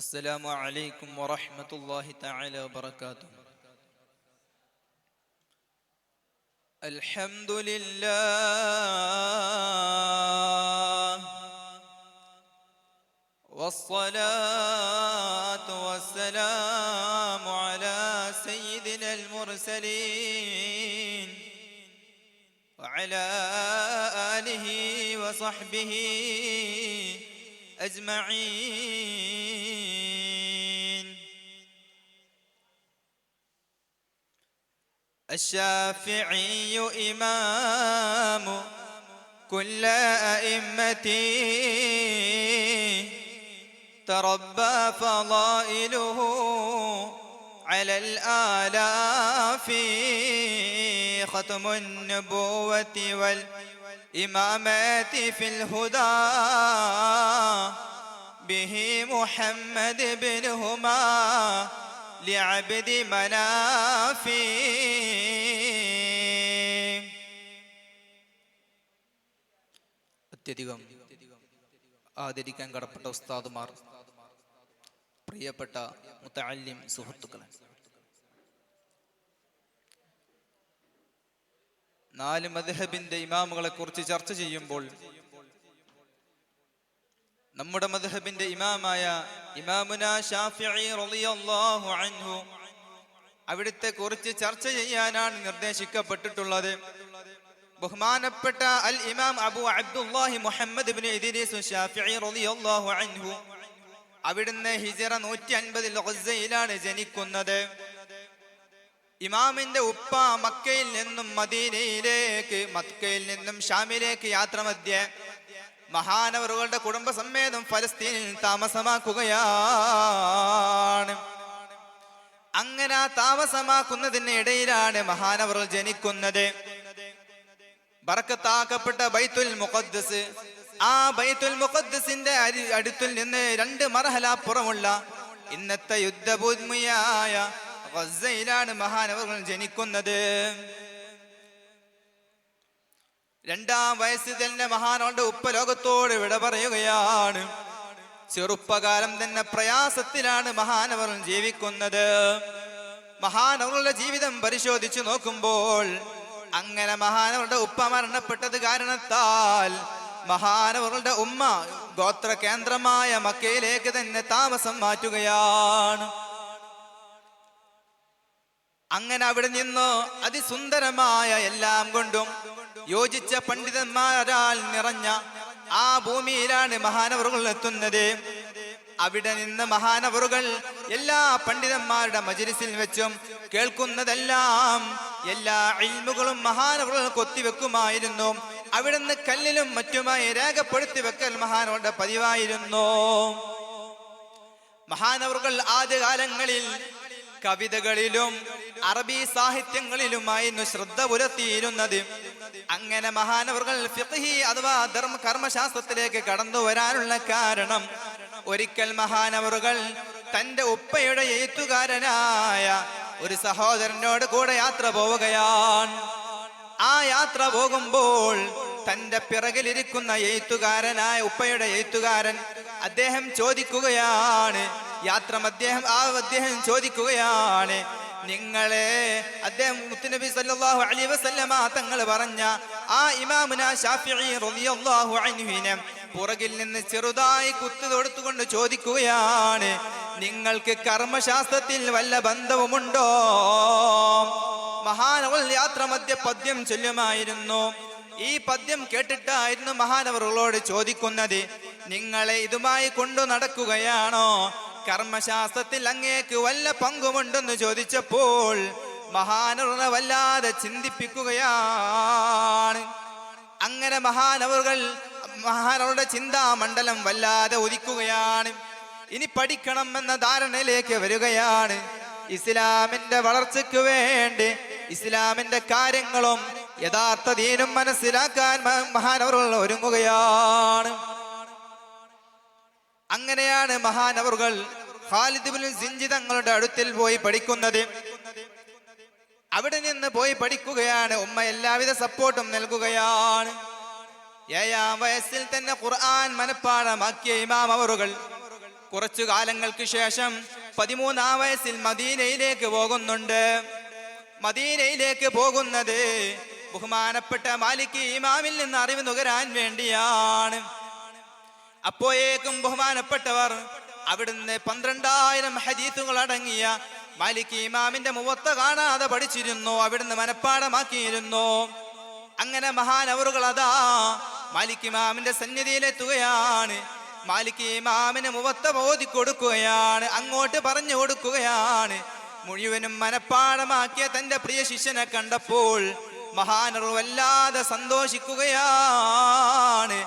السلام عليكم ورحمة الله تعالى وبركاته. الحمد لله والصلاة والسلام على سيدنا المرسلين وعلى آله وصحبه أجمعين. الشافعي إمام كل أئمتي تربى فضائله على الآلاف ختم النبوة والإمامات في الهدى به محمد بنهما لعبد منافي. അത്യധികം ആദരിക്കാൻ കടപ്പെട്ട ഉസ്താദുമാർ, പ്രിയപ്പെട്ട മുതഅല്ലിം സുഹൃത്തുക്കളെ, നാല് മദ്ഹബിന്റെ ഇമാമുകളെ കുറിച്ച് ചർച്ച ചെയ്യുമ്പോൾ നമ്മുടെ മദ്ഹബിന്റെ ഇമാമായ ഇമാമുന ശാഫിഈ റളിയല്ലാഹു അൻഹു അവിടുത്തെ കുറിച്ച് ചർച്ച ചെയ്യാനാണ് നിർദ്ദേശിക്കപ്പെട്ടിട്ടുള്ളത്. ബഹുമാനപ്പെട്ട അൽ ഇമാം അബൂ അബ്ദുല്ലാഹി മുഹമ്മദ് ഇബ്നു ഇദ്രീസ് ശാഫിഈ റളിയല്ലാഹു അൻഹു അവിടുന്ന് ഹിജ്റ 150 ഗസയിലാണ് ജനിക്കുന്നത്. ഇമാമിന്റെ ഉപ്പ മക്കയിൽ നിന്നും മദീനയിലേക്ക്, മക്കയിൽ നിന്നും ഷാമിലേക്ക് യാത്ര മധ്യേ മഹാനവറുകളുടെ കുടുംബസമേതം ഫലസ്തീനിൽ താമസമാക്കുകയാണ്. അങ്ങനെ താമസമാക്കുന്നതിന് ഇടയിലാണ് മഹാനവറുകൾ ജനിക്കുന്നത്. ബറക്കത്താക്കപ്പെട്ട ബൈത്തുൽ മുഖദ്ദസ്, ആ ബൈത്തുൽ മുഖദ്ദസിന്റെ അടുത്തിൽ നിന്ന് 2 മർഹല അപ്പുറമുള്ള ഇന്നത്തെ യുദ്ധഭൂമിയായ ഗസയിലാണ് മഹാനവറുകൾ ജനിക്കുന്നത്. 2-ാം വയസ്സിൽ തന്നെ മഹാനവറുടെ ഉപ്പ ലോകത്തോട് വിട പറയുകയാണ്. ചെറുപ്പകാലം തന്നെ പ്രയാസത്തിലാണ് മഹാനവറുകൾ ജീവിക്കുന്നത്. മഹാനവറുടെ ജീവിതം പരിശോധിച്ചു നോക്കുമ്പോൾ അങ്ങനെ മഹാനവറുടെ ഉപ്പ മരണപ്പെട്ടത് കാരണത്താൽ മഹാനവറുടെ ഉമ്മ ഗോത്ര കേന്ദ്രമായ മക്കയിലേക്ക് തന്നെ താമസം മാറ്റുകയാണ്. അങ്ങനെ അവിടെ നിന്ന് അതിസുന്ദരമായ എല്ലാം കൊണ്ടും യോജിച്ച പണ്ഡിതന്മാരാൽ നിറഞ്ഞ ആ ഭൂമിയിലാണ് മഹാനവറുകൾ എത്തുന്നത്. അവിടെ നിന്ന് മഹാനവറുകൾ എല്ലാ പണ്ഡിതന്മാരുടെ മജ്‌ലിസിൽ വെച്ചും കേൾക്കുന്നതെല്ലാം, എല്ലാ ഇൽമുകളും മഹാനവറുകൾ കൊത്തിവെക്കുമായിരുന്നു. അവിടുന്ന് കല്ലിലും മറ്റുമായി രേഖപ്പെടുത്തി വെക്കൽ മഹാനവറുടെ പതിവായിരുന്നു. മഹാനവറുകൾ ആദ്യകാലങ്ങളിൽ കവിതകളിലും അറബി സാഹിത്യങ്ങളിലുമായിരുന്നു ശ്രദ്ധ പുലർത്തിയിരുന്നത്. അങ്ങനെ മഹാനവറുകൾ ഫിഖ്ഹി അഥവാ കർമ്മശാസ്ത്രത്തിലേക്ക് കടന്നു വരാനുള്ള കാരണം, ഒരിക്കൽ മഹാനവറുകൾ തന്റെ ഉപ്പയുടെ എഴുത്തുകാരനായ ഒരു സഹോദരനോട് കൂടെ യാത്ര പോവുകയാണ്. ആ യാത്ര പോകുമ്പോൾ തന്റെ പിറകിലിരിക്കുന്ന എഴുത്തുകാരനായ ഉപ്പയുടെ എഴുത്തുകാരൻ അദ്ദേഹം ചോദിക്കുകയാണ്, അദ്ദേഹം ചോദിക്കുകയാണ്, നിങ്ങളെ അദ്ദേഹം മുത്തുനബി സല്ലല്ലാഹു അലൈഹി വസല്ലമ തങ്ങൾ പറഞ്ഞ ആ ഇമാമുന ശാഫിഈ റളിയല്ലാഹു അൻഹുവിനെ പുറകിൽ നിന്ന് ചെറുതായി കുത്തു തൊടുത്തുകൊണ്ട് ചോദിക്കുകയാണ്, നിങ്ങൾക്ക് കർമ്മശാസ്ത്രത്തിൽ വല്ല ബന്ധവുമുണ്ടോ? മഹാനവറുകൾ യാത്ര മധ്യ പദ്യം ചൊല്ലുമായിരുന്നു. ഈ പദ്യം കേട്ടിട്ടായിരുന്നു മഹാനവറുകളോട് ചോദിക്കുന്നത്, നിങ്ങളെ ഇതുമായി കൊണ്ടു നടക്കുകയാണോ? കർമ്മശാസ്ത്രത്തിൽ അങ്ങേക്ക് വല്ല പങ്കുമുണ്ടെന്ന് ചോദിച്ചപ്പോൾ മഹാനവറുകളെ വല്ലാതെ ചിന്തിപ്പിക്കുകയാണ്. അങ്ങനെ മഹാനവറുടെ ചിന്താമണ്ഡലം വല്ലാതെ ഉദിക്കുകയാണ്. ഇനി പഠിക്കണം എന്ന ധാരണയിലേക്ക് വരികയാണ്. ഇസ്ലാമിന്റെ വളർച്ചയ്ക്ക് വേണ്ടി ഇസ്ലാമിന്റെ കാര്യങ്ങളും യഥാർത്ഥ ദീനും മനസ്സിലാക്കാൻ മഹാനവറുകൾ ഒരുങ്ങുകയാണ്. അങ്ങനെയാണ് മഹാനവറുകൾ ഖാലിദ് ഇബ്നു സിൻജി തങ്ങളുടെ അടുത്തിൽ പോയി പഠിക്കുന്നത്. അവിടെ നിന്ന് പോയി പഠിക്കുകയാണ്. ഉമ്മ എല്ലാവിധ സപ്പോർട്ടും നൽകുകയാണ്. 7-ാം വയസ്സിൽ തന്നെ ഖുർആൻ മനപ്പാഠമാക്കിയ ഇമാം അവറുകൾ കുറച്ചു കാലങ്ങൾക്ക് ശേഷം 13-ാം വയസ്സിൽ മദീനയിലേക്ക് പോകുന്നുണ്ട്. മദീനയിലേക്ക് പോകുന്നത് ബഹുമാനപ്പെട്ട മാലിക് ഇമാമിൽ നിന്ന് അറിവ് നുകരാൻ വേണ്ടിയാണ്. അപ്പോഴേക്കും ബഹുമാനപ്പെട്ടവർ അവിടുന്ന് 12,000 ഹദീസുകൾ അടങ്ങിയ മാലിക് ഇമാമിന്റെ മുവത്ത കാണാതെ പഠിച്ചിരുന്നു, അവിടുന്ന് മനഃപ്പാടമാക്കിയിരുന്നു. അങ്ങനെ മഹാനവറുകൾ അതാ മാലിക് ഇമാമിന്റെ സന്നിധിയിലെത്തുകയാണ്. മാലിക് ഇമാമിന് മുവത്ത ഓതി കൊടുക്കുകയാണ്, അങ്ങോട്ട് പറഞ്ഞു കൊടുക്കുകയാണ്. മുഴുവനും മനഃപ്പാടമാക്കിയ തന്റെ പ്രിയ ശിഷ്യനെ കണ്ടപ്പോൾ മഹാനവർ വല്ലാതെ സന്തോഷിക്കുകയാണ്,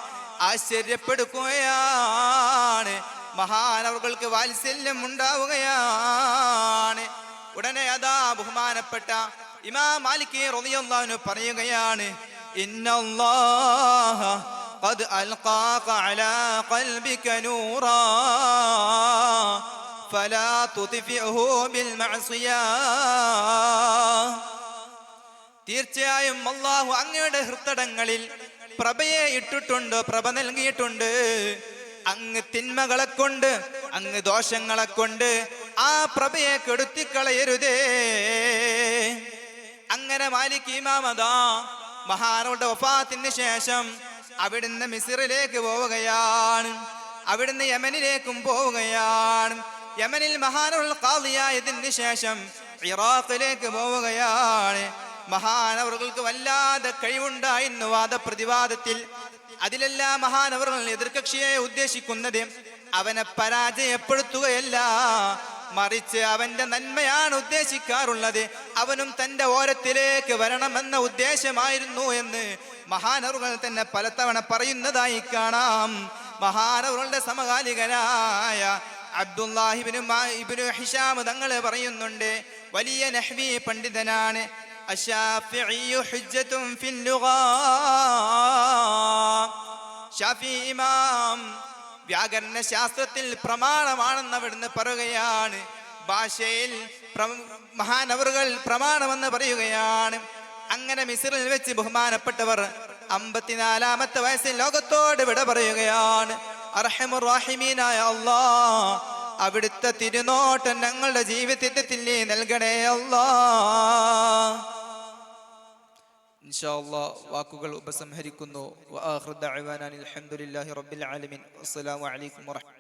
ആശ്ചര്യപ്പെടുകയാണ്. മഹാനവറുകൾക്ക് വാത്സല്യം ഉണ്ടാവുകയാണ്. ഉടനെ അതാ ബഹുമാനപ്പെട്ട ഇമാം മാലിക് റളിയല്ലാഹു അൻഹു പറയുകയാണ്, ഇന്നല്ലാഹ ഖദ് അൽഖാക അലാ ഖൽബിക നൂറാ ഫലാ തുത്ഫിഉഹു ബിൽ മഅസിയാ. തീർച്ചയായും അല്ലാഹു അങ്ങയുടെ ഹൃദയങ്ങളിൽ പ്രഭയെ ഇട്ടിട്ടുണ്ട്, പ്രഭ നൽകിയിട്ടുണ്ട്. അങ്ങ് തിന്മകളെ കൊണ്ട്, അങ്ങ് ദോഷങ്ങളെ കൊണ്ട് ആ പ്രഭയെ കെടുത്തിക്കളയരുതേ. അങ്ങനെ മാലിക് ഇമാം അതാ മഹാനവറുടെ വഫാത്തിന് ശേഷം അവിടുന്ന് മിസ്റിലേക്ക് പോവുകയാണ്, അവിടുന്ന് യമനിലേക്കും പോവുകയാണ്. യമനിൽ മഹാനവറുകൾ ഖാദിയായതിന് ശേഷം ഇറാഖിലേക്ക് പോവുകയാണ്. മഹാനവറുകൾക്ക് വല്ലാതെ കഴിവുണ്ടായിരുന്നു വാദപ്രതിവാദത്തിൽ. അതിലെല്ലാം മഹാനവറുകൾ എതിർകക്ഷിയെ ഉദ്ദേശിക്കുന്നത് അവനെ പരാജയപ്പെടുത്തുകയല്ല, മറിച്ച് അവന്റെ നന്മയാണ് ഉദ്ദേശിക്കാറുള്ളത്. അവനും തന്റെ ഓരത്തിലേക്ക് വരണമെന്ന ഉദ്ദേശമായിരുന്നു എന്ന് മഹാനവറുകൾ തന്നെ പലതവണ പറയുന്നതായി കാണാം. മഹാനവറുകളുടെ സമകാലികനായ അബ്ദുല്ലാഹിബ്നു ഹിശാം തങ്ങൾ പറയുന്നുണ്ട്, വലിയ നഹ്വി പണ്ഡിതനാണ്. അശ്ശാഫിഈ ഹുജ്ജത്തുൻ ഫിൽ ലുഗാ. ഷാഫി ഇമാം വ്യാകരണ ശാസ്ത്രത്തിൽ പ്രമാണമാണെന്ന് അവിടുന്ന് പറയുകയാണ്. ഭാഷയിൽ മഹാനവറുകൾ പ്രമാണമെന്ന് പറയുകയാണ്. അങ്ങനെ മിസ്റിൽ വെച്ച് ബഹുമാനപ്പെട്ടവർ 54-ാമത്തെ വയസ്സിൽ ലോകത്തോട് വിട പറയുകയാണ്. അർഹമുർ റഹീമീനായ അല്ലാഹ്, അവിടുത്തെ തിരുനോട്ടം ഞങ്ങളുടെ ജീവിതത്തിൽ നൽകണേ അല്ലാഹ്. ഇൻഷാ അല്ലാഹ് വാക്കുകൾ ഉപസംഹരിക്കുന്നു. വആഖിറു ദഅ്വാനാ അൽഹംദുലില്ലാഹി റബ്ബിൽ ആലമീൻ. അസ്സലാമു അലൈക്കും വറഹ്മത്തുള്ളാഹി.